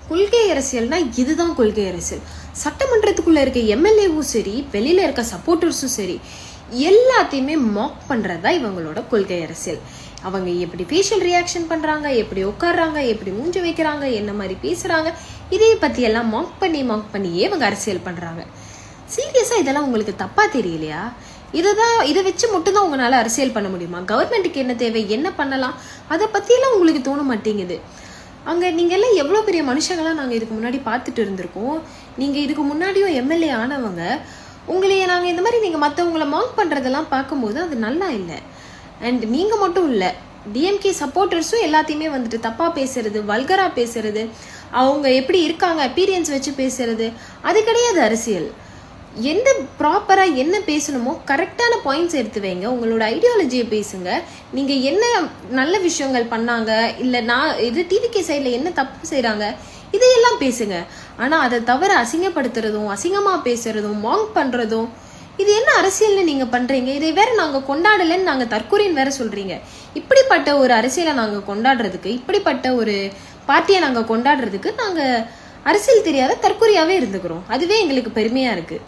கொள்கை அரசியல்னா இதுதான் கொள்கை அரசியல். சட்டமன்றத்துக்குள்ள இருக்க எம்எல்ஏவும் சரி, வெளியில இருக்க சப்போர்ட்டர்ஸும் சரி, எல்லாத்தையுமே மாக் பண்றதா இவங்களோட கொள்கை அரசியல். அவங்க எப்படி ஃபேஷியல் ரியாக்ஷன் பண்றாங்க, எப்படி உட்கார்றாங்க, எப்படி மூஞ்சி வைக்கிறாங்க, என்ன மாதிரி பேசுறாங்க, இதை பத்தி எல்லாம் மாக் பண்ணியே இவங்க அரசியல் பண்றாங்க. சீரியஸா இதெல்லாம் உங்களுக்கு தப்பா தெரியலையா? இதை வச்சு மட்டும்தான் உங்களால அரசியல் பண்ண முடியுமா? கவர்மெண்ட்டுக்கு என்ன தேவை, என்ன பண்ணலாம், அதை பத்தியெல்லாம் உங்களுக்கு தோண மாட்டேங்குது. அங்க நீங்க எல்லாம் எவ்வளவு பெரிய மனுஷங்களாம் நாங்க இதுக்கு முன்னாடி பார்த்துட்டு இருந்திருக்கோம். நீங்க இதுக்கு முன்னாடியும் எம்எல்ஏ ஆனவங்க. உங்களைய நாங்க இந்த மாதிரி நீங்க மற்றவங்களை மார்க் பண்றதெல்லாம் பார்க்கும்போது அது நல்லா இல்லை. அண்ட் நீங்க மட்டும் இல்லை, டிஎம்கே சப்போர்ட்டர்ஸும் எல்லாத்தையுமே வந்துட்டு தப்பா பேசுறது, வல்கரா பேசுறது, அவங்க எப்படி இருக்காங்க அப்பீரியன்ஸ் வச்சு பேசுறது, அது கிடையாது அரசியல். எந்த ப்ராப்பரா என்ன பேசணுமோ கரெக்டான பாயிண்ட்ஸ் எடுத்து வைங்க. உங்களோட ஐடியாலஜியை பேசுங்க. நீங்க என்ன நல்ல விஷயங்கள் பண்ணாங்க, இல்ல நான் இது டிவிகே சைட்ல என்ன தப்பு செய்யறாங்க, இதையெல்லாம் பேசுங்க. ஆனா அதை தவிர அசிங்கப்படுத்துறதும், அசிங்கமா பேசுறதும், மாங் பண்றதும், இது என்ன அரசியல்னு நீங்க பண்றீங்க? இதை வேற நாங்க கொண்டாடலன்னு நாங்க தற்கொலைன்னு வேற சொல்றீங்க. இப்படிப்பட்ட ஒரு அரசியலை நாங்க கொண்டாடுறதுக்கு, இப்படிப்பட்ட ஒரு பார்ட்டியை நாங்க கொண்டாடுறதுக்கு நாங்க அரசியல் தெரியாத தற்கொலையாவே இருந்துக்கிறோம். அதுவே எங்களுக்கு பெருமையா இருக்கு.